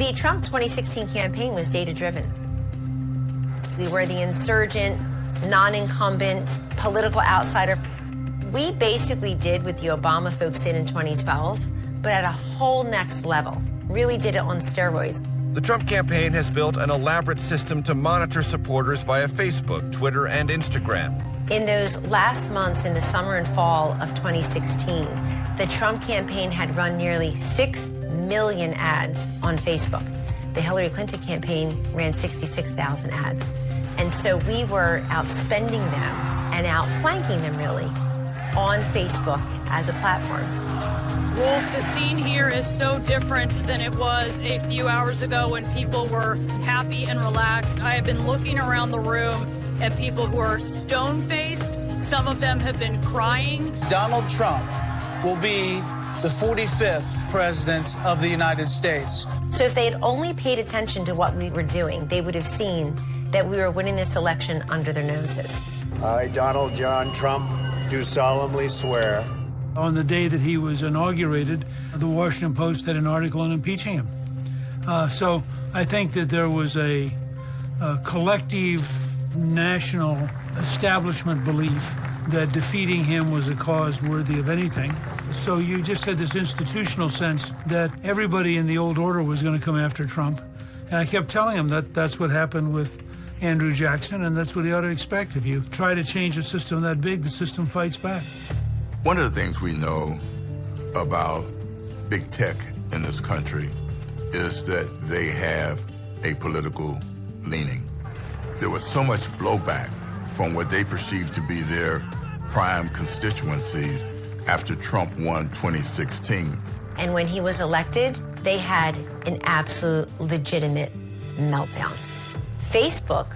The Trump 2016 campaign was data-driven. We were the insurgent, non-incumbent, political outsider. We basically did what the Obama folks did in 2012, but at a whole next level. Really did it on steroids. The Trump campaign has built an elaborate system to monitor supporters via Facebook, Twitter, and Instagram. In those last months in the summer and fall of 2016, the Trump campaign had run nearly 6 million ads on Facebook. The Hillary Clinton campaign ran 66,000 ads. And so we were outspending them and outflanking them really on Facebook as a platform. Wolf, the scene here is so different than it was a few hours ago when people were happy and relaxed. I have been looking around the room at people who are stone-faced. Some of them have been crying. Donald Trump will be the 45th president of the United States. So if they had only paid attention to what we were doing, they would have seen that we were winning this election under their noses. I, Donald John Trump, do solemnly swear. On the day that he was inaugurated, the Washington Post had an article on impeaching him. So I think that there was a collective national establishment belief that defeating him was a cause worthy of anything. So you just had this institutional sense that everybody in the old order was going to come after Trump. And I kept telling him that that's what happened with Andrew Jackson, and that's what he ought to expect. If you try to change a system that big, the system fights back. One of the things we know about big tech in this country is that they have a political leaning. There was so much blowback from what they perceived to be their prime constituencies after Trump won 2016. And when he was elected, they had an absolute legitimate meltdown. Facebook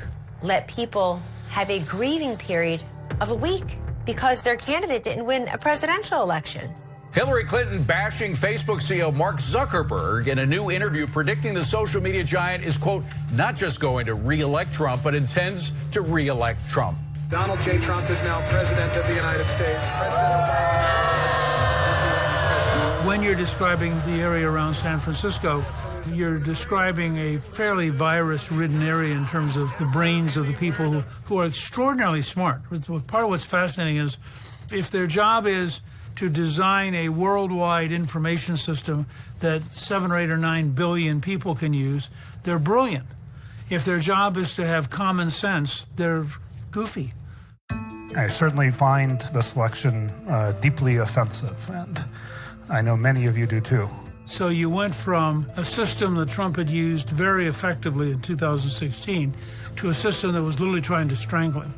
let people have a grieving period of a week because their candidate didn't win a presidential election. Hillary Clinton bashing Facebook CEO Mark Zuckerberg in a new interview predicting the social media giant is, quote, not just going to re-elect Trump, but intends to re-elect Trump. Donald J. Trump is now president of the United States. When you're describing the area around San Francisco, you're describing a fairly virus-ridden area in terms of the brains of the people who are extraordinarily smart. Part of what's fascinating is if their job is to design a worldwide information system that 7 or 8 or 9 billion people can use, they're brilliant. If their job is to have common sense, they're goofy. I certainly find this election deeply offensive, and I know many of you do too. So you went from a system that Trump had used very effectively in 2016 to a system that was literally trying to strangle him.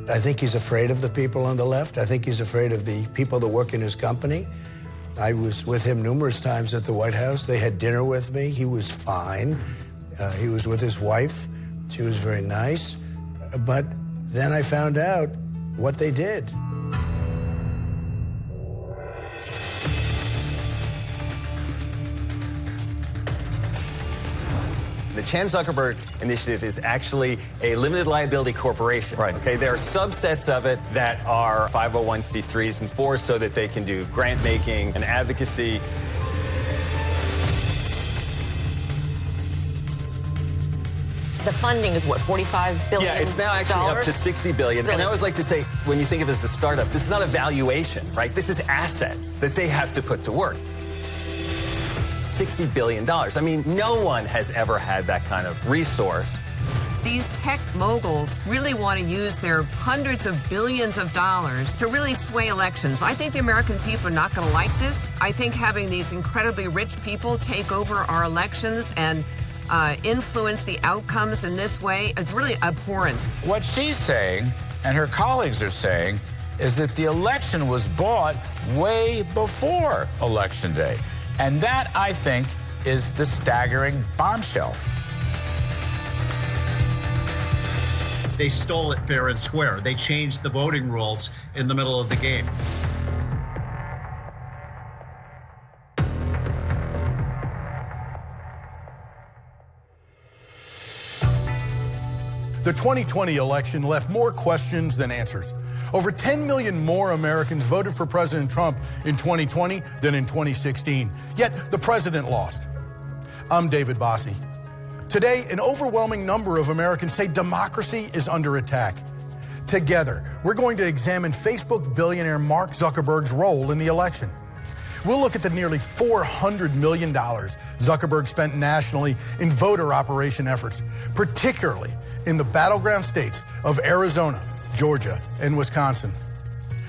I think he's afraid of the people on the left. I think he's afraid of the people that work in his company. I was with him numerous times at the White House. They had dinner with me. He was fine. He was with his wife. She was very nice. But then I found out what they did. The Chan Zuckerberg Initiative is actually a limited liability corporation. Right. Okay, there are subsets of it that are 501c3s and 4s so that they can do grant making and advocacy. The funding is what, $45 billion? Yeah, it's now actually up to $60 billion. Really? And I always like to say, when you think of it as a startup, this is not a valuation, right? This is assets that they have to put to work. $60 billion. I mean, no one has ever had that kind of resource. These tech moguls really want to use their hundreds of billions of dollars to really sway elections. I think the American people are not going to like this. I think having these incredibly rich people take over our elections and influence the outcomes in this way is really abhorrent. What she's saying, and her colleagues are saying, is that the election was bought way before Election Day. And that, I think, is the staggering bombshell. They stole it fair and square. They changed the voting rules in the middle of the game. The 2020 election left more questions than answers. Over 10 million more Americans voted for President Trump in 2020 than in 2016. Yet the president lost. I'm David Bossie. Today, an overwhelming number of Americans say democracy is under attack. Together, we're going to examine Facebook billionaire Mark Zuckerberg's role in the election. We'll look at the nearly $400 million Zuckerberg spent nationally in voter operation efforts, particularly in the battleground states of Arizona, Georgia, and Wisconsin.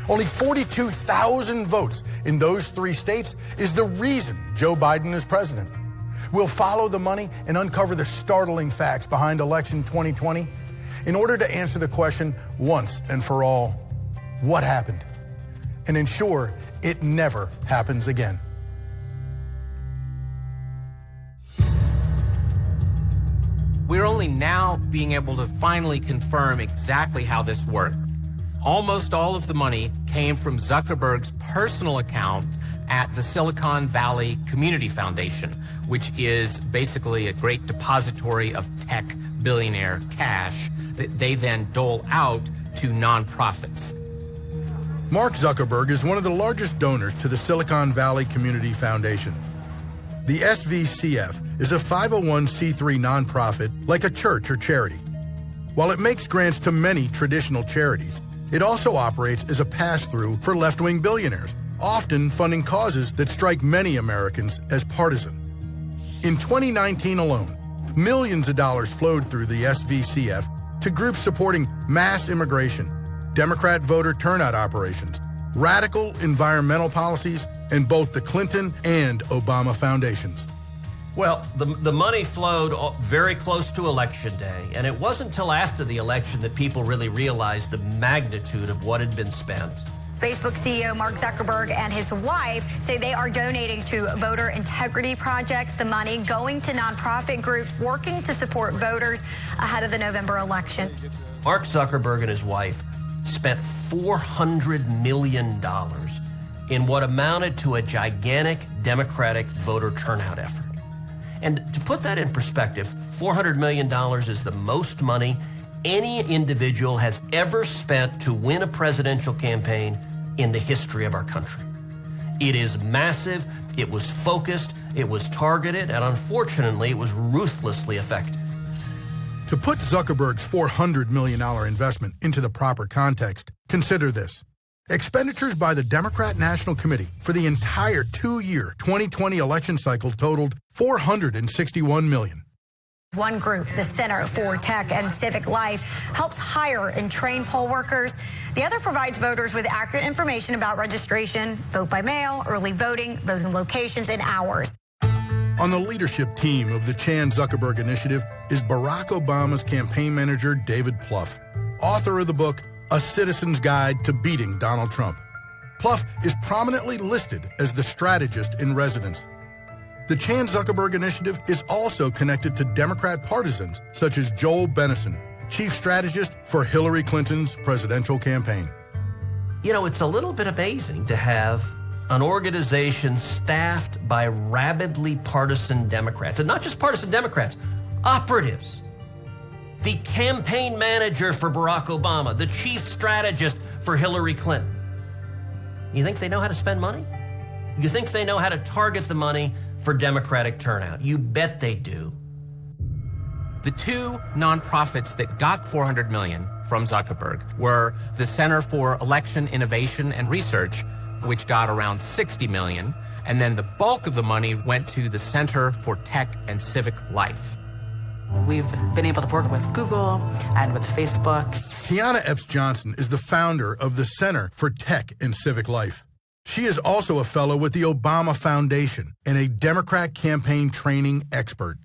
Only 42,000 votes in those three states is the reason Joe Biden is president. We'll follow the money and uncover the startling facts behind election 2020 in order to answer the question once and for all, what happened? And ensure it never happens again. We're only now being able to finally confirm exactly how this worked. Almost all of the money came from Zuckerberg's personal account at the Silicon Valley Community Foundation, which is basically a great depository of tech billionaire cash that they then dole out to nonprofits. Mark Zuckerberg is one of the largest donors to the Silicon Valley Community Foundation. The SVCF is a 501c3 nonprofit like a church or charity. While it makes grants to many traditional charities, it also operates as a pass-through for left-wing billionaires, often funding causes that strike many Americans as partisan. In 2019 alone, millions of dollars flowed through the SVCF to groups supporting mass immigration, Democrat voter turnout operations, radical environmental policies, and both the Clinton and Obama foundations. Well, the money flowed very close to Election Day, and it wasn't until after the election that people really realized the magnitude of what had been spent. Facebook CEO Mark Zuckerberg and his wife say they are donating to voter integrity projects, the money going to nonprofit groups working to support voters ahead of the November election. Mark Zuckerberg and his wife spent $400 million in what amounted to a gigantic Democratic voter turnout effort. And to put that in perspective, $400 million is the most money any individual has ever spent to win a presidential campaign in the history of our country. It is massive, it was focused, it was targeted, and unfortunately, it was ruthlessly effective. To put Zuckerberg's $400 million investment into the proper context, consider this. Expenditures by the Democrat National Committee for the entire two-year 2020 election cycle totaled $461 million. One group, the Center for Tech and Civic Life, helps hire and train poll workers. The other provides voters with accurate information about registration, vote by mail, early voting, voting locations, and hours. On the leadership team of the Chan Zuckerberg Initiative is Barack Obama's campaign manager, David Plouffe, author of the book, A Citizen's Guide to Beating Donald Trump. Plouffe is prominently listed as the strategist in residence. The Chan Zuckerberg Initiative is also connected to Democrat partisans such as Joel Benison, chief strategist for Hillary Clinton's presidential campaign. You know, it's a little bit amazing to have an organization staffed by rabidly partisan Democrats, and not just partisan Democrats, operatives. The campaign manager for Barack Obama, the chief strategist for Hillary Clinton. You think they know how to spend money? You think they know how to target the money for Democratic turnout? You bet they do. The two nonprofits that got $400 million from Zuckerberg were the Center for Election Innovation and Research, which got around $60 million, and then the bulk of the money went to the Center for Tech and Civic Life. We've been able to work with Google and with Facebook. Tiana Epps Johnson is the founder of the Center for Tech and Civic Life. She is also a fellow with the Obama Foundation and a Democrat campaign training expert.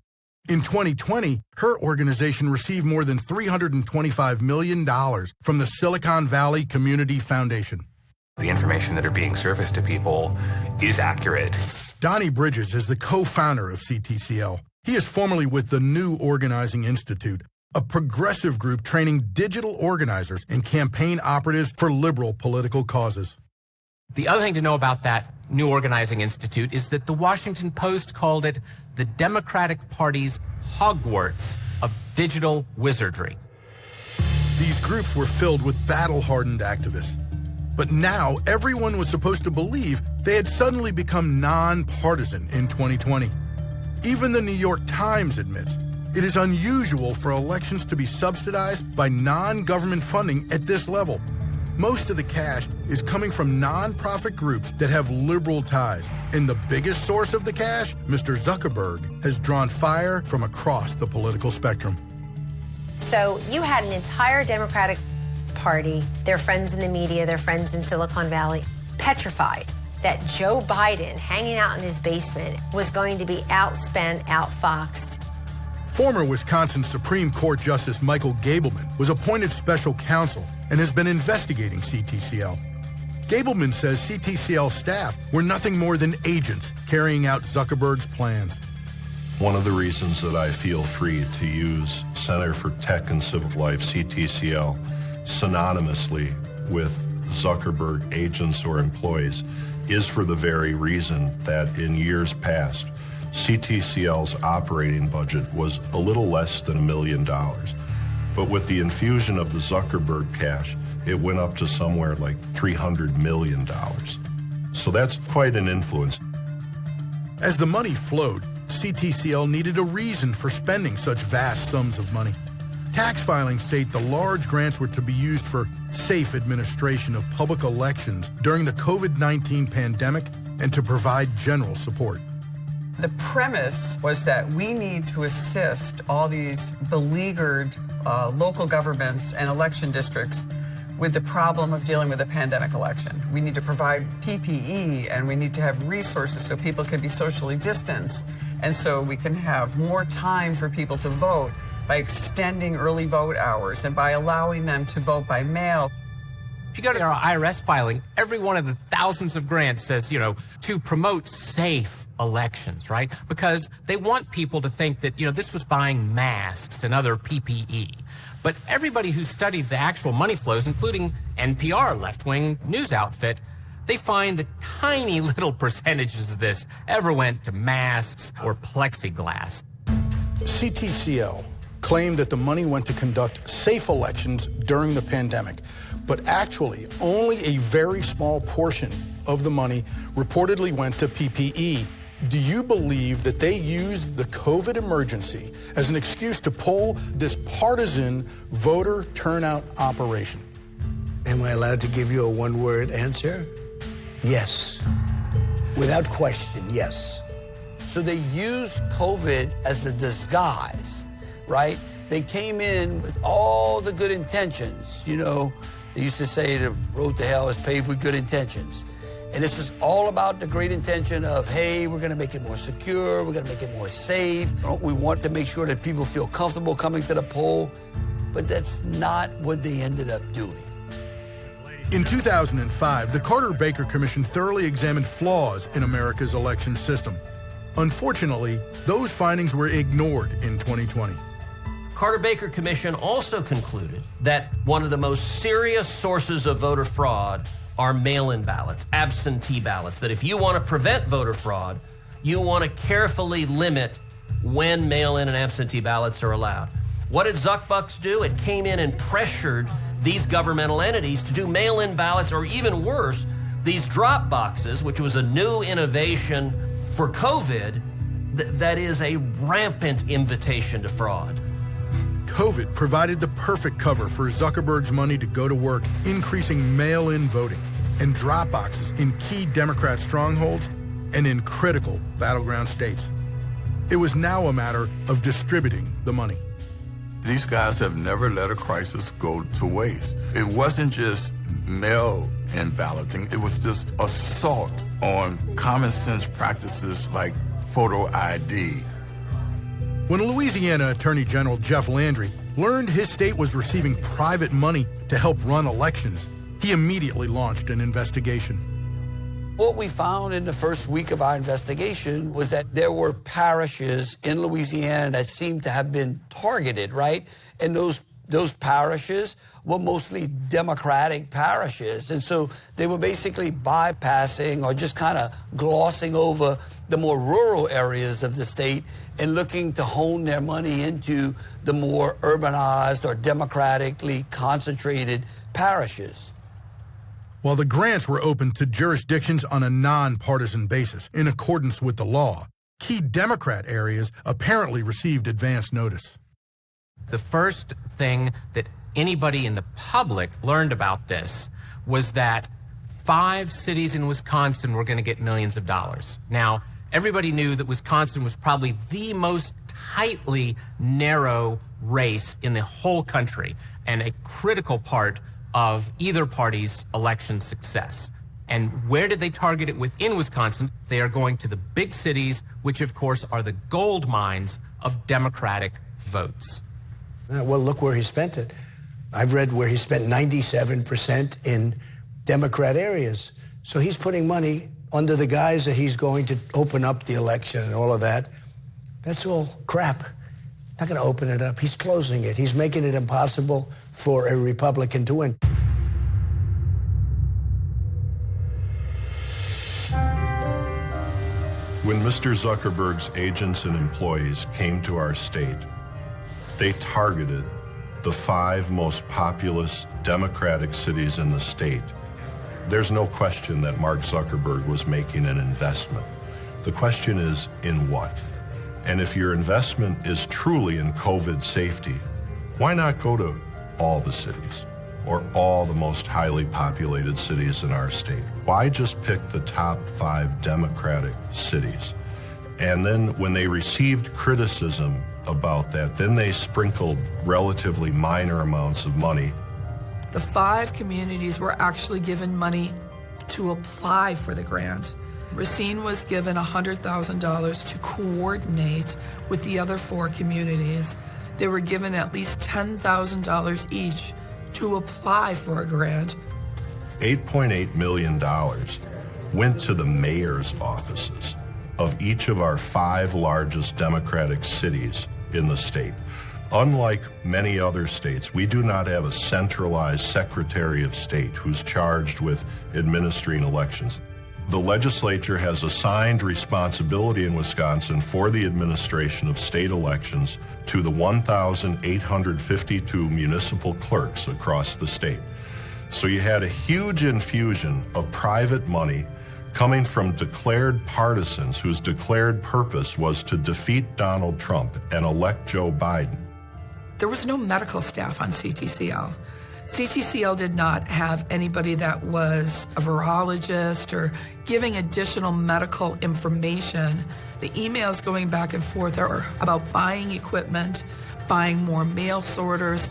In 2020, her organization received more than $325 million from the Silicon Valley Community Foundation. The information that are being surfaced to people is accurate. Donnie Bridges is the co-founder of CTCL. He is formerly with the New Organizing Institute, a progressive group training digital organizers and campaign operatives for liberal political causes. The other thing to know about that New Organizing Institute is that the Washington Post called it the Democratic Party's Hogwarts of digital wizardry. These groups were filled with battle-hardened activists. But now everyone was supposed to believe they had suddenly become non-partisan in 2020. Even the New York Times admits it is unusual for elections to be subsidized by non-government funding at this level. Most of the cash is coming from nonprofit groups that have liberal ties. And the biggest source of the cash, Mr. Zuckerberg, has drawn fire from across the political spectrum. So you had an entire Democratic Party, their friends in the media, their friends in Silicon Valley, petrified that Joe Biden, hanging out in his basement, was going to be outspent, outfoxed. Former Wisconsin Supreme Court Justice Michael Gableman was appointed special counsel and has been investigating CTCL. Gableman says CTCL staff were nothing more than agents carrying out Zuckerberg's plans. One of the reasons that I feel free to use Center for Tech and Civic Life, CTCL, synonymously with Zuckerberg agents or employees is for the very reason that in years past, CTCL's operating budget was a little less than $1 million. But with the infusion of the Zuckerberg cash, it went up to somewhere like $300 million. So that's quite an influence. As the money flowed, CTCL needed a reason for spending such vast sums of money. Tax filings state the large grants were to be used for safe administration of public elections during the COVID-19 pandemic and to provide general support. The premise was that we need to assist all these beleaguered local governments and election districts with the problem of dealing with a pandemic election. We need to provide PPE and we need to have resources so people can be socially distanced and so we can have more time for people to vote by extending early vote hours and by allowing them to vote by mail. If you go to our IRS filing, every one of the thousands of grants says, to promote safe elections, right? Because they want people to think that, this was buying masks and other PPE. But everybody who studied the actual money flows, including NPR, left-wing news outfit, they find that tiny little percentages of this ever went to masks or plexiglass. CTCL claimed that the money went to conduct safe elections during the pandemic, but actually only a very small portion of the money reportedly went to PPE. Do you believe that they used the COVID emergency as an excuse to pull this partisan voter turnout operation? Am I allowed to give you a one-word answer? Yes. Without question, yes. So they used COVID as the disguise, right? They came in with all the good intentions. They used to say the road to hell is paved with good intentions. And this is all about the great intention of, hey, we're going to make it more secure, we're going to make it more safe. We want to make sure that people feel comfortable coming to the poll. But that's not what they ended up doing. In 2005, the Carter-Baker Commission thoroughly examined flaws in America's election system. Unfortunately, those findings were ignored in 2020. Carter-Baker Commission also concluded that one of the most serious sources of voter fraud are mail-in ballots, absentee ballots, that if you want to prevent voter fraud, you want to carefully limit when mail-in and absentee ballots are allowed. What did Zuckbucks do? It came in and pressured these governmental entities to do mail-in ballots, or even worse, these drop boxes, which was a new innovation for COVID, that is a rampant invitation to fraud. COVID provided the perfect cover for Zuckerberg's money to go to work, increasing mail-in voting and drop boxes in key Democrat strongholds and in critical battleground states. It was now a matter of distributing the money. These guys have never let a crisis go to waste. It wasn't just mail-in balloting, it was just assault on common sense practices like photo ID. When Louisiana Attorney General Jeff Landry learned his state was receiving private money to help run elections, he immediately launched an investigation. What we found in the first week of our investigation was that there were parishes in Louisiana that seemed to have been targeted, right? And those parishes were mostly Democratic parishes. And so they were basically bypassing or just kind of glossing over the more rural areas of the state and looking to hone their money into the more urbanized or democratically concentrated parishes. While the grants were open to jurisdictions on a nonpartisan basis in accordance with the law, Key Democrat areas apparently received advance notice. The first thing that anybody in the public learned about this was that 5 cities in Wisconsin were going to get millions of dollars. Now, everybody knew that Wisconsin was probably the most tightly narrow race in the whole country and a critical part of either party's election success. And where did they target it within Wisconsin? They are going to the big cities, which of course are the gold mines of Democratic votes. Well, look where he spent it. I've read where he spent 97% in Democrat areas. So he's putting money under the guise that he's going to open up the election and all of that. That's all crap. Not going to open it up. He's closing it. He's making it impossible for a Republican to win. When Mr. Zuckerberg's agents and employees came to our state, they targeted the 5 most populous Democratic cities in the state. There's no question that Mark Zuckerberg was making an investment. The question is, in what? And if your investment is truly in COVID safety, why not go to all the cities or all the most highly populated cities in our state? Why just pick the top 5 Democratic cities? And then when they received criticism about that, then they sprinkled relatively minor amounts of money. The 5 communities were actually given money to apply for the grant. Racine was given $100,000 to coordinate with the other 4 communities. They were given at least $10,000 each to apply for a grant. $8.8 million went to the mayor's offices of each of our 5 largest Democratic cities in the state. Unlike many other states, we do not have a centralized Secretary of State who's charged with administering elections. The legislature has assigned responsibility in Wisconsin for the administration of state elections to the 1,852 municipal clerks across the state. So you had a huge infusion of private money coming from declared partisans whose declared purpose was to defeat Donald Trump and elect Joe Biden. There was no medical staff on CTCL. CTCL did not have anybody that was a virologist or giving additional medical information. The emails going back and forth are about buying equipment, buying more mail sorters.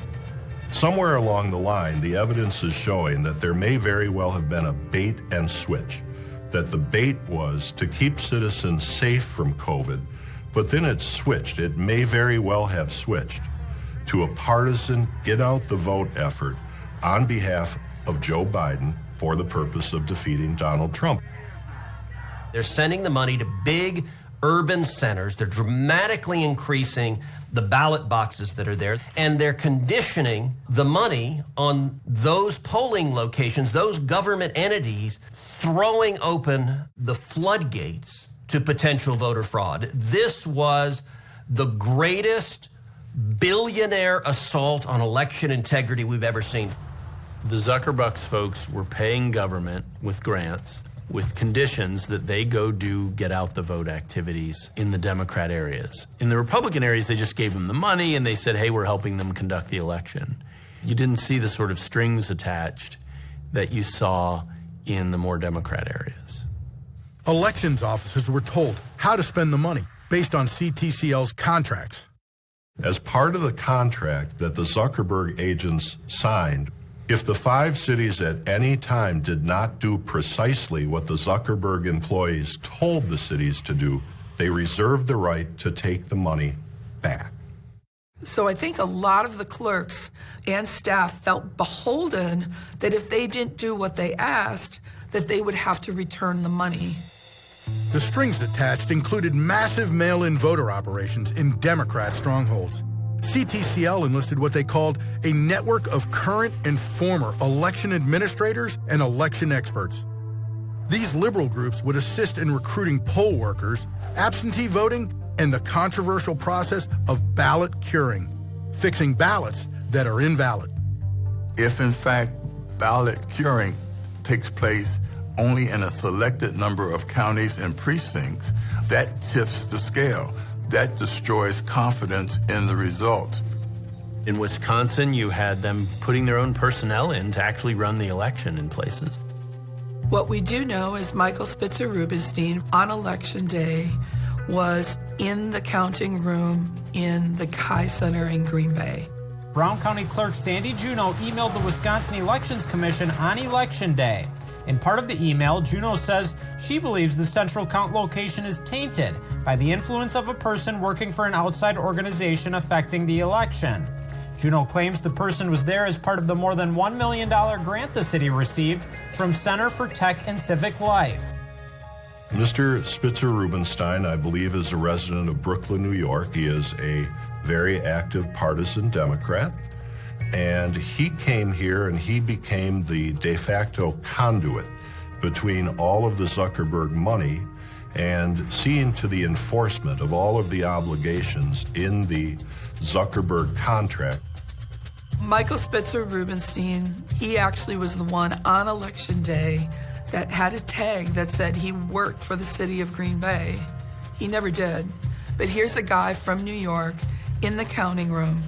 Somewhere along the line, the evidence is showing that there may very well have been a bait and switch, that the bait was to keep citizens safe from COVID, but then it switched. It may very well have switched to a partisan get-out-the-vote effort on behalf of Joe Biden for the purpose of defeating Donald Trump. They're sending the money to big urban centers. They're dramatically increasing the ballot boxes that are there, and they're conditioning the money on those polling locations, those government entities, throwing open the floodgates to potential voter fraud. This was the greatest billionaire assault on election integrity we've ever seen. The Zuckerbucks folks were paying government with grants, with conditions that they go do get out the vote activities in the Democrat areas. In the Republican areas, they just gave them the money and they said, hey, we're helping them conduct the election. You didn't see the sort of strings attached that you saw in the more Democrat areas. Elections officers were told how to spend the money based on CTCL's contracts. As part of the contract that the Zuckerberg agents signed, if the 5 cities at any time did not do precisely what the Zuckerberg employees told the cities to do, they reserved the right to take the money back. So I think a lot of the clerks and staff felt beholden that if they didn't do what they asked, that they would have to return the money. The strings attached included massive mail-in voter operations in Democrat strongholds. CTCL enlisted what they called a network of current and former election administrators and election experts. These liberal groups would assist in recruiting poll workers, absentee voting, and the controversial process of ballot curing, fixing ballots that are invalid. If in fact ballot curing takes place only in a selected number of counties and precincts, that tips the scale. That destroys confidence in the result. In Wisconsin, you had them putting their own personnel in to actually run the election in places. What we do know is Michael Spitzer Rubenstein on Election Day was in the counting room in the Kai Center in Green Bay. Brown County Clerk Sandy Juneau emailed the Wisconsin Elections Commission on Election Day. In part of the email, Juneau says she believes the central count location is tainted by the influence of a person working for an outside organization affecting the election. Juneau claims the person was there as part of the more than $1 million grant the city received from Center for Tech and Civic Life. Mr. Spitzer Rubenstein, I believe, is a resident of Brooklyn, New York. He is a very active partisan Democrat. And he came here and he became the de facto conduit between all of the Zuckerberg money and seeing to the enforcement of all of the obligations in the Zuckerberg contract. Michael Spitzer Rubenstein, he actually was the one on Election Day that had a tag that said he worked for the city of Green Bay. He never did. But here's a guy from New York in the counting room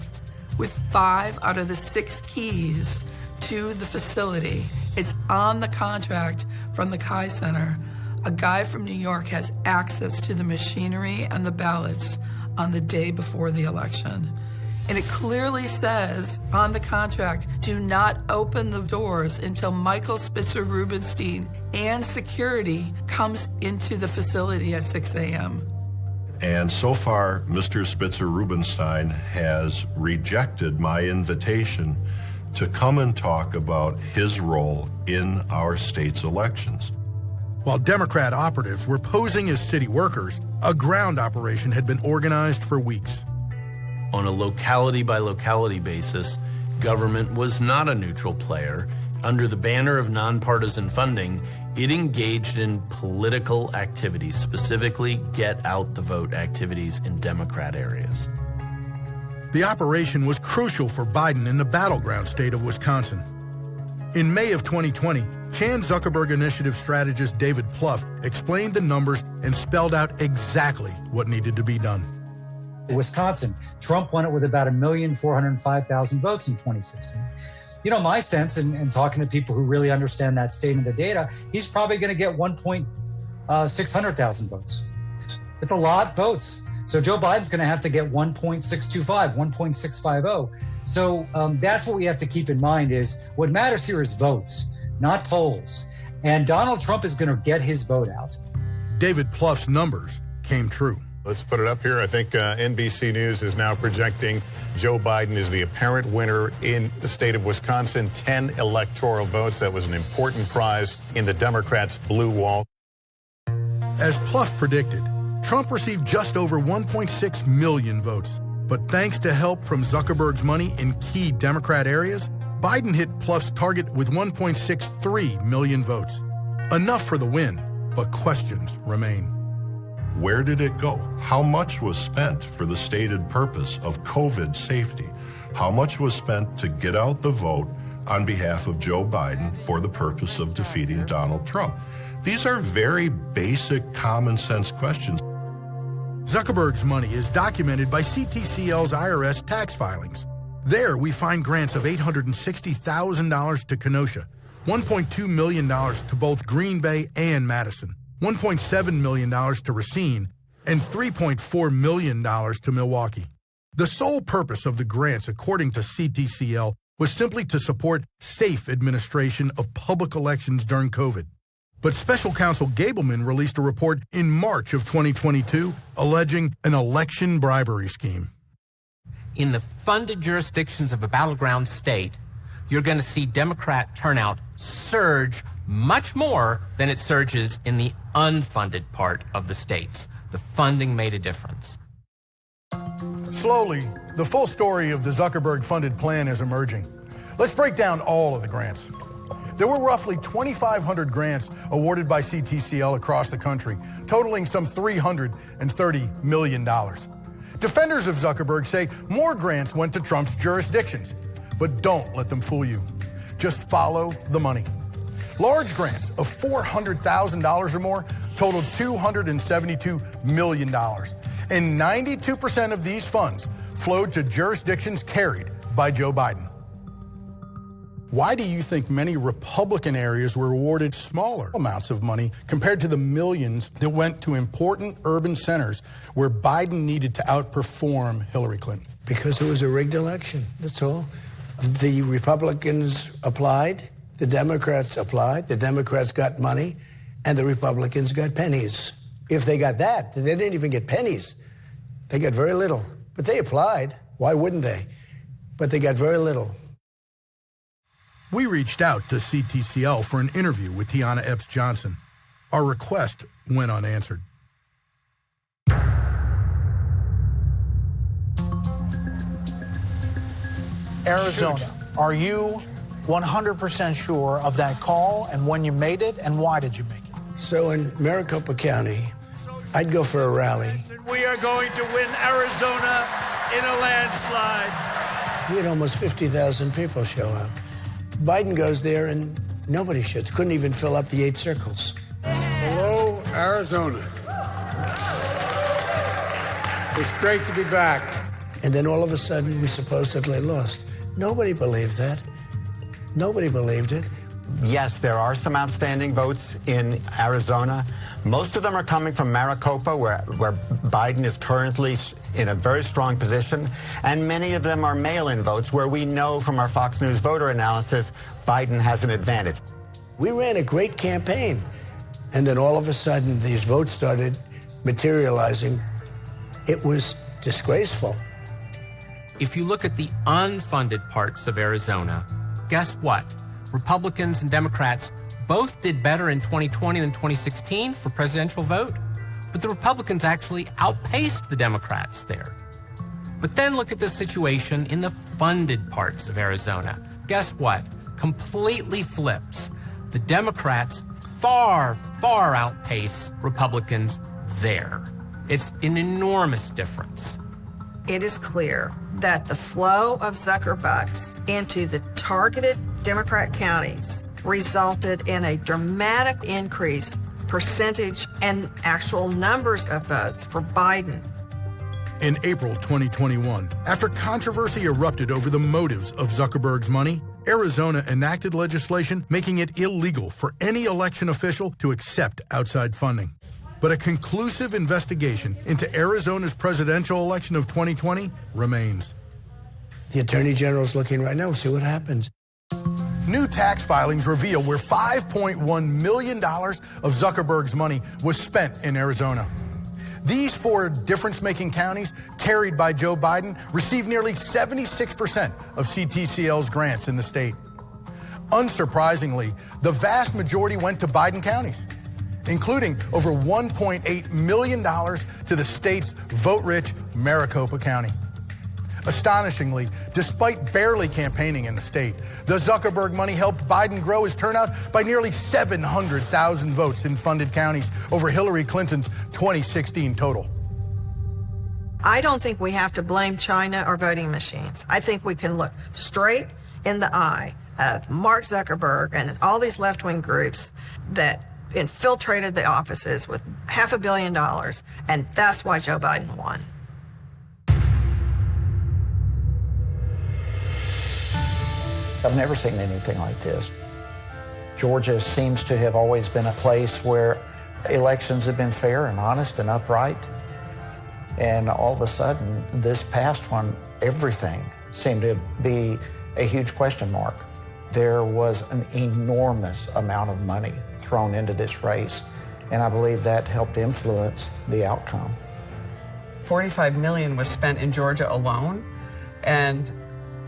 with 5 out of the 6 keys to the facility. It's on the contract from the Kai Center. A guy from New York has access to the machinery and the ballots on the day before the election. And it clearly says on the contract, do not open the doors until Michael Spitzer Rubenstein and security comes into the facility at 6 a.m. And so far, Mr. Spitzer Rubenstein has rejected my invitation to come and talk about his role in our state's elections. While Democrat operatives were posing as city workers, a ground operation had been organized for weeks. On a locality-by-locality basis, government was not a neutral player. Under the banner of nonpartisan funding, it engaged in political activities, specifically get-out-the-vote activities in Democrat areas. The operation was crucial for Biden in the battleground state of Wisconsin. In May of 2020, Chan Zuckerberg Initiative strategist David Plouffe explained the numbers and spelled out exactly what needed to be done. Wisconsin, Trump won it with about 1,405,000 votes in 2016. You know, my sense, and talking to people who really understand that state and the data, he's probably going to get 1,600,000 votes. It's a lot of votes. So Joe Biden's going to have to get 1.625, 1.650. So that's what we have to keep in mind is what matters here is votes, not polls. And Donald Trump is going to get his vote out. David Plouffe's numbers came true. Let's put it up here. I think NBC News is now projecting Joe Biden is the apparent winner in the state of Wisconsin, 10 electoral votes. That was an important prize in the Democrats' blue wall. As Plouffe predicted, Trump received just over 1.6 million votes. But thanks to help from Zuckerberg's money in key Democrat areas, Biden hit Plouffe's target with 1.63 million votes. Enough for the win, but questions remain. Where did it go? How much was spent for the stated purpose of COVID safety? How much was spent to get out the vote on behalf of Joe Biden for the purpose of defeating Donald Trump? These are very basic common sense questions. Zuckerberg's money is documented by CTCL's IRS tax filings. There we find grants of $860,000 to Kenosha, $1.2 million to both Green Bay and Madison, $1.7 million to Racine, and $3.4 million to Milwaukee. The sole purpose of the grants, according to CTCL, was simply to support safe administration of public elections during COVID. But Special Counsel Gableman released a report in March of 2022 alleging an election bribery scheme. In the funded jurisdictions of a battleground state, you're going to see Democrat turnout surge much more than it surges in the unfunded part of the states. The funding made a difference. Slowly, the full story of the Zuckerberg-funded plan is emerging. Let's break down all of the grants. There were roughly 2,500 grants awarded by CTCL across the country, totaling some $330 million. Defenders of Zuckerberg say more grants went to Trump's jurisdictions, but don't let them fool you. Just follow the money. Large grants of $400,000 or more totaled $272 million. And 92% of these funds flowed to jurisdictions carried by Joe Biden. Why do you think many Republican areas were awarded smaller amounts of money compared to the millions that went to important urban centers where Biden needed to outperform Hillary Clinton? Because it was a rigged election, that's all. The Republicans applied, the Democrats applied, the Democrats got money, and the Republicans got pennies. If they got that, they didn't even get pennies. They got very little, but they applied. Why wouldn't they? But they got very little. We reached out to CTCL for an interview with Tiana Epps Johnson. Our request went unanswered. Arizona, are you 100% sure of that call and when you made it and why did you make it? So in Maricopa County, I'd go for a rally. We are going to win Arizona in a landslide. We had almost 50,000 people show up. Biden goes there and nobody shows. Couldn't even fill up the 8 circles. Hello, Arizona. It's great to be back. And then all of a sudden, we supposedly lost. Nobody believed that. Nobody believed it. Yes, there are some outstanding votes in Arizona. Most of them are coming from Maricopa, where Biden is currently in a very strong position. And many of them are mail-in votes, where we know from our Fox News voter analysis, Biden has an advantage. We ran a great campaign. And then all of a sudden, these votes started materializing. It was disgraceful. If you look at the unfunded parts of Arizona, guess what? Republicans and Democrats both did better in 2020 than 2016 for presidential vote, but the Republicans actually outpaced the Democrats there. But then look at the situation in the funded parts of Arizona. Guess what? Completely flips. The Democrats far, far outpace Republicans there. It's an enormous difference. It is clear that the flow of Zuckerbucks into the targeted Democrat counties resulted in a dramatic increase, percentage and actual numbers of votes for Biden. In April 2021, after controversy erupted over the motives of Zuckerberg's money, Arizona enacted legislation making it illegal for any election official to accept outside funding. But a conclusive investigation into Arizona's presidential election of 2020 remains. The Attorney General's looking right now. We'll see what happens. New tax filings reveal where $5.1 million of Zuckerberg's money was spent in Arizona. These 4 difference-making counties carried by Joe Biden received nearly 76% of CTCL's grants in the state. Unsurprisingly, the vast majority went to Biden counties, including over $1.8 million to the state's vote-rich Maricopa County. Astonishingly, despite barely campaigning in the state, the Zuckerberg money helped Biden grow his turnout by nearly 700,000 votes in funded counties over Hillary Clinton's 2016 total. I don't think we have to blame China or voting machines. I think we can look straight in the eye of Mark Zuckerberg and all these left-wing groups that infiltrated the offices with $500 million, and that's why Joe Biden won. I've never seen anything like this. Georgia seems to have always been a place where elections have been fair and honest and upright. And all of a sudden, this past one, everything seemed to be a huge question mark. There was an enormous amount of money thrown into this race, and I believe that helped influence the outcome. $45 million was spent in Georgia alone, and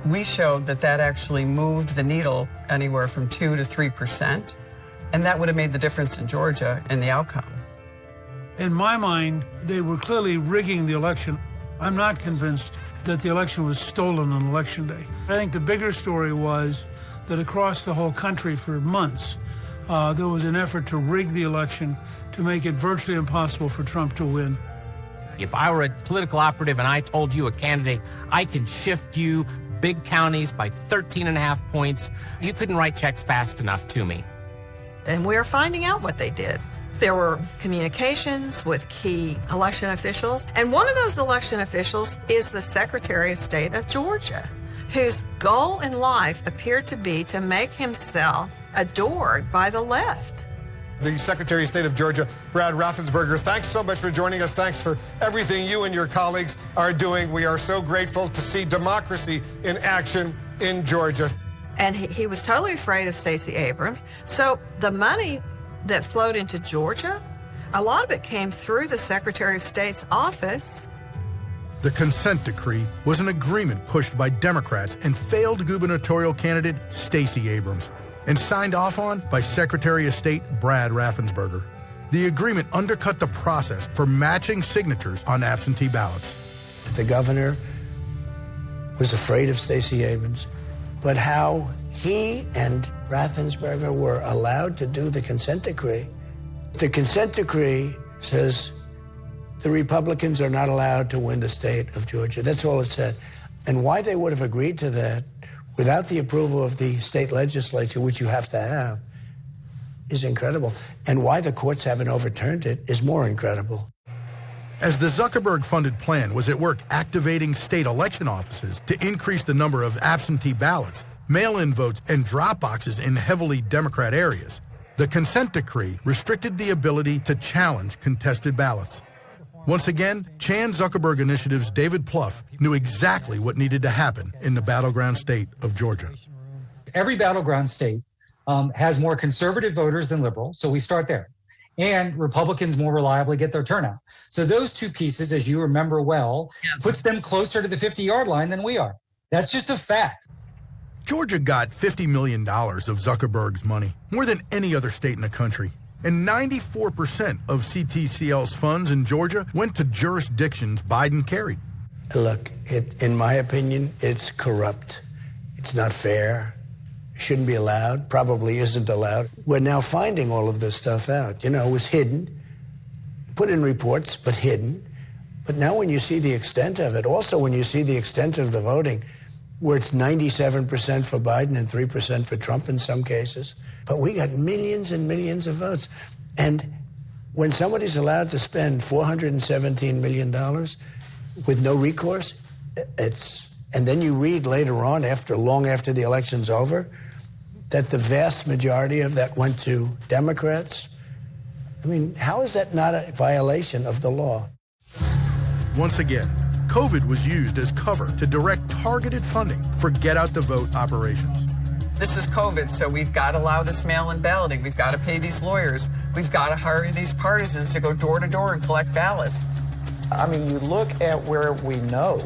we showed that that actually moved the needle anywhere from 2 to 3%, and that would have made the difference in Georgia in the outcome. In my mind, they were clearly rigging the election. I'm not convinced that the election was stolen on Election Day. I think the bigger story was that across the whole country for months, there was an effort to rig the election to make it virtually impossible for Trump to win. If I were a political operative and I told you, a candidate, I could shift you big counties by 13.5 points, you couldn't write checks fast enough to me. And we're finding out what they did. There were communications with key election officials, and one of those election officials is the Secretary of State of Georgia, whose goal in life appeared to be to make himself adored by the left. The Secretary of State of Georgia, Brad Raffensperger, thanks so much for joining us. Thanks for everything you and your colleagues are doing. We are so grateful to see democracy in action in Georgia. And he was totally afraid of Stacey Abrams. So the money that flowed into Georgia, a lot of it came through the Secretary of State's office. The consent decree was an agreement pushed by Democrats and failed gubernatorial candidate Stacey Abrams, and signed off on by Secretary of State Brad Raffensperger. The agreement undercut the process for matching signatures on absentee ballots. The governor was afraid of Stacey Abrams, but how he and Raffensperger were allowed to do the consent decree. The consent decree says the Republicans are not allowed to win the state of Georgia. That's all it said. And why they would have agreed to that without the approval of the state legislature, which you have to have, is incredible. And why the courts haven't overturned it is more incredible. As the Zuckerberg-funded plan was at work activating state election offices to increase the number of absentee ballots, mail-in votes, and drop boxes in heavily Democrat areas, the consent decree restricted the ability to challenge contested ballots. Once again, Chan Zuckerberg Initiative's David Plouffe knew exactly what needed to happen in the battleground state of Georgia. Every battleground state has more conservative voters than liberals, so we start there. And Republicans more reliably get their turnout. So those two pieces, as you remember well, puts them closer to the 50-yard line than we are. That's just a fact. Georgia got $50 million of Zuckerberg's money, more than any other state in the country. And 94% of CTCL's funds in Georgia went to jurisdictions Biden carried. Look, in my opinion, it's corrupt. It's not fair. Shouldn't be allowed, probably isn't allowed. We're now finding all of this stuff out. You know, it was hidden, put in reports, but hidden. But now when you see the extent of it, also when you see the extent of the voting, where it's 97% for Biden and 3% for Trump in some cases, but we got millions and millions of votes. And when somebody's allowed to spend $417 million with no recourse, and then you read later on, long after the election's over, that the vast majority of that went to Democrats. I mean, how is that not a violation of the law? Once again, COVID was used as cover to direct targeted funding for get-out-the-vote operations. This is COVID, so we've got to allow this mail-in balloting. We've got to pay these lawyers. We've got to hire these partisans to go door to door and collect ballots. I mean, you look at where we know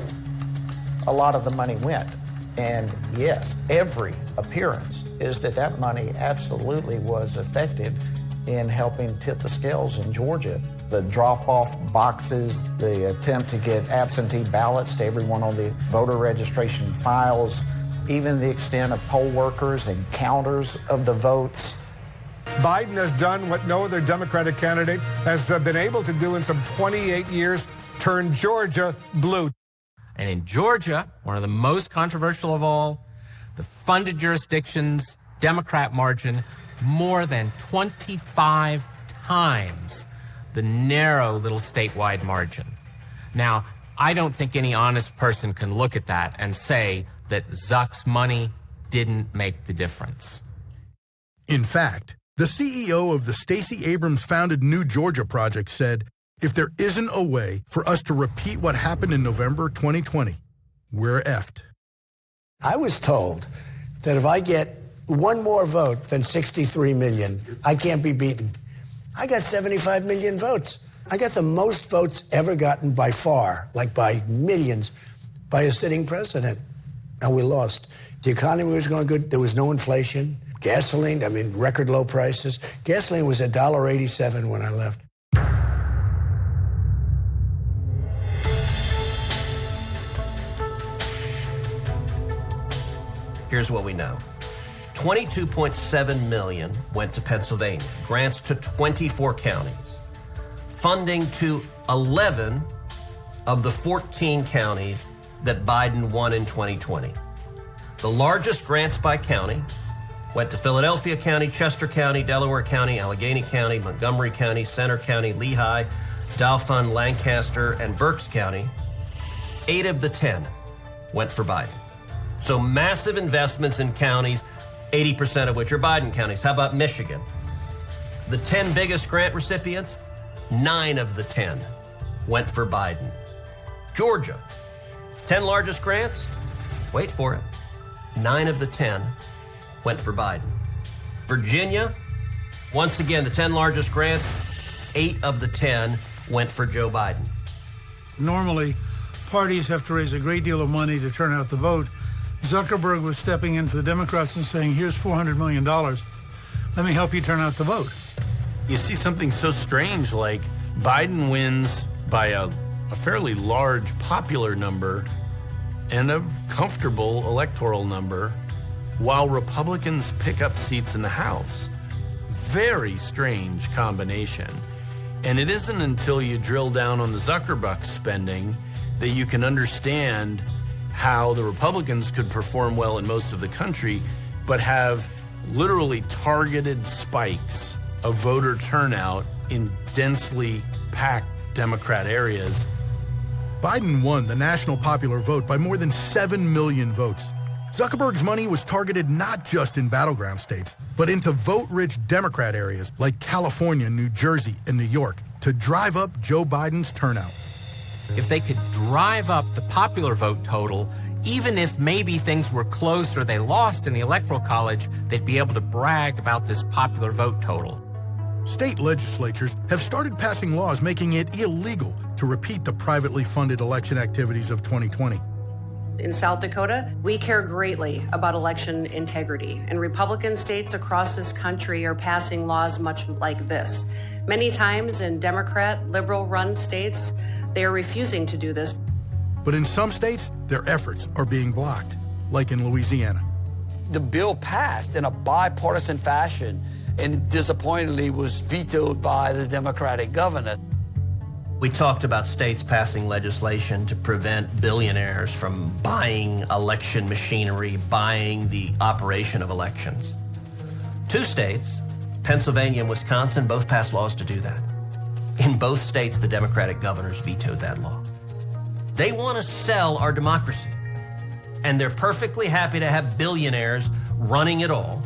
a lot of the money went. And yes, every appearance is that money absolutely was effective in helping tip the scales in Georgia. The drop-off boxes, the attempt to get absentee ballots to everyone on the voter registration files, even the extent of poll workers and counters of the votes. Biden has done what no other Democratic candidate has been able to do in some 28 years, turn Georgia blue. And in Georgia, one of the most controversial of all, the funded jurisdictions Democrat margin more than 25 times the narrow little statewide margin. Now, I don't think any honest person can look at that and say that Zuck's money didn't make the difference. In fact, the CEO of the Stacey Abrams-founded New Georgia Project said, if there isn't a way for us to repeat what happened in November 2020, we're effed. I was told that if I get one more vote than 63 million, I can't be beaten. I got 75 million votes. I got the most votes ever gotten by far, like by millions, by a sitting president. And we lost. The economy was going good. There was no inflation. Gasoline, record low prices. Gasoline was $1.87 when I left. Here's what we know. $22.7 million went to Pennsylvania, grants to 24 counties, funding to 11 of the 14 counties that Biden won in 2020. The largest grants by county Went to Philadelphia County, Chester County, Delaware County, Allegheny County, Montgomery County, Center County, Lehigh, Dauphin, Lancaster, and Berks County. 8 of the 10 went for Biden. So massive investments in counties, 80% of which are Biden counties. How about Michigan? The 10 biggest grant recipients, 9 of the 10 went for Biden. Georgia, 10 largest grants, wait for it, 9 of the 10 went for Biden. Virginia, once again, the 10 largest grants, 8 of the 10 went for Joe Biden. Normally, parties have to raise a great deal of money to turn out the vote. Zuckerberg was stepping in for the Democrats and saying, here's $400 million. Let me help you turn out the vote. You see something so strange, like Biden wins by a fairly large popular number and a comfortable electoral number, while Republicans pick up seats in the House. Very strange combination. And it isn't until you drill down on the Zuckerbucks spending that you can understand how the Republicans could perform well in most of the country, but have literally targeted spikes of voter turnout in densely packed Democrat areas. Biden won the national popular vote by more than 7 million votes. Zuckerberg's money was targeted not just in battleground states, but into vote-rich Democrat areas like California, New Jersey, and New York to drive up Joe Biden's turnout. If they could drive up the popular vote total, even if maybe things were close or they lost in the Electoral College, they'd be able to brag about this popular vote total. State legislatures have started passing laws making it illegal to repeat the privately funded election activities of 2020. In South Dakota, we care greatly about election integrity, and Republican states across this country are passing laws much like this. Many times in Democrat, liberal-run states, they are refusing to do this. But in some states, their efforts are being blocked, like in Louisiana. The bill passed in a bipartisan fashion and disappointingly was vetoed by the Democratic governor. We talked about states passing legislation to prevent billionaires from buying election machinery, buying the operation of elections. 2 states, Pennsylvania and Wisconsin, both passed laws to do that. In both states, the Democratic governors vetoed that law. They want to sell our democracy, and they're perfectly happy to have billionaires running it all.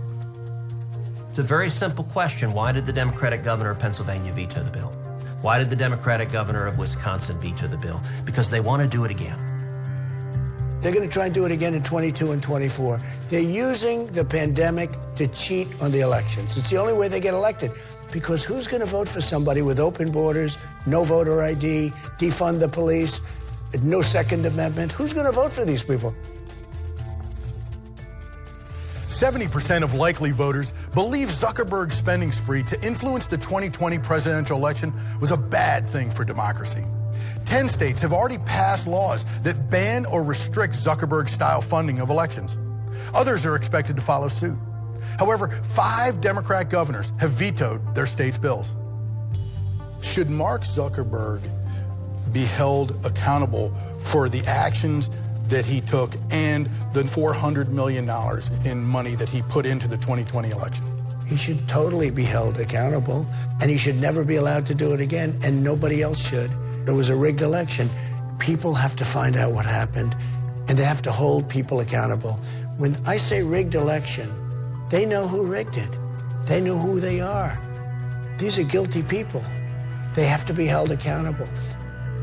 It's a very simple question. Why did the Democratic governor of Pennsylvania veto the bill? Why did the Democratic governor of Wisconsin veto the bill? Because they want to do it again. They're going to try and do it again in 22 and 24. They're using the pandemic to cheat on the elections. It's the only way they get elected. Because who's going to vote for somebody with open borders, no voter ID, defund the police, no Second Amendment? Who's going to vote for these people? 70% of likely voters believe Zuckerberg's spending spree to influence the 2020 presidential election was a bad thing for democracy. 10 states have already passed laws that ban or restrict Zuckerberg-style funding of elections. Others are expected to follow suit. However, 5 Democrat governors have vetoed their state's bills. Should Mark Zuckerberg be held accountable for the actions that he took and the $400 million in money that he put into the 2020 election? He should totally be held accountable, and he should never be allowed to do it again, and nobody else should. It was a rigged election. People have to find out what happened, and they have to hold people accountable. When I say rigged election, they know who rigged it. They know who they are. These are guilty people. They have to be held accountable.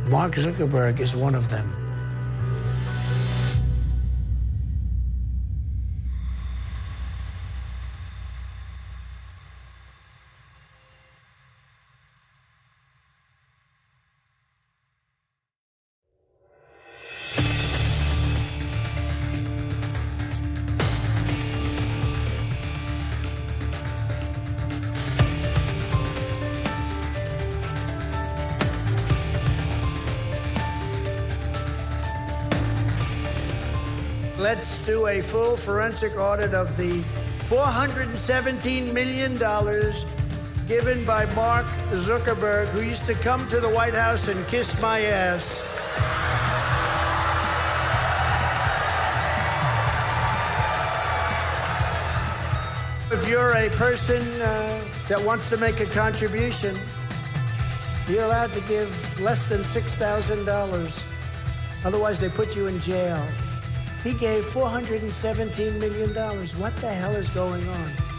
Mark Zuckerberg is one of them. Let's do a full forensic audit of the $417 million given by Mark Zuckerberg, who used to come to the White House and kiss my ass. you're a person that wants to make a contribution, you're allowed to give less than $6,000. Otherwise, they put you in jail. He gave $417 million. What the hell is going on?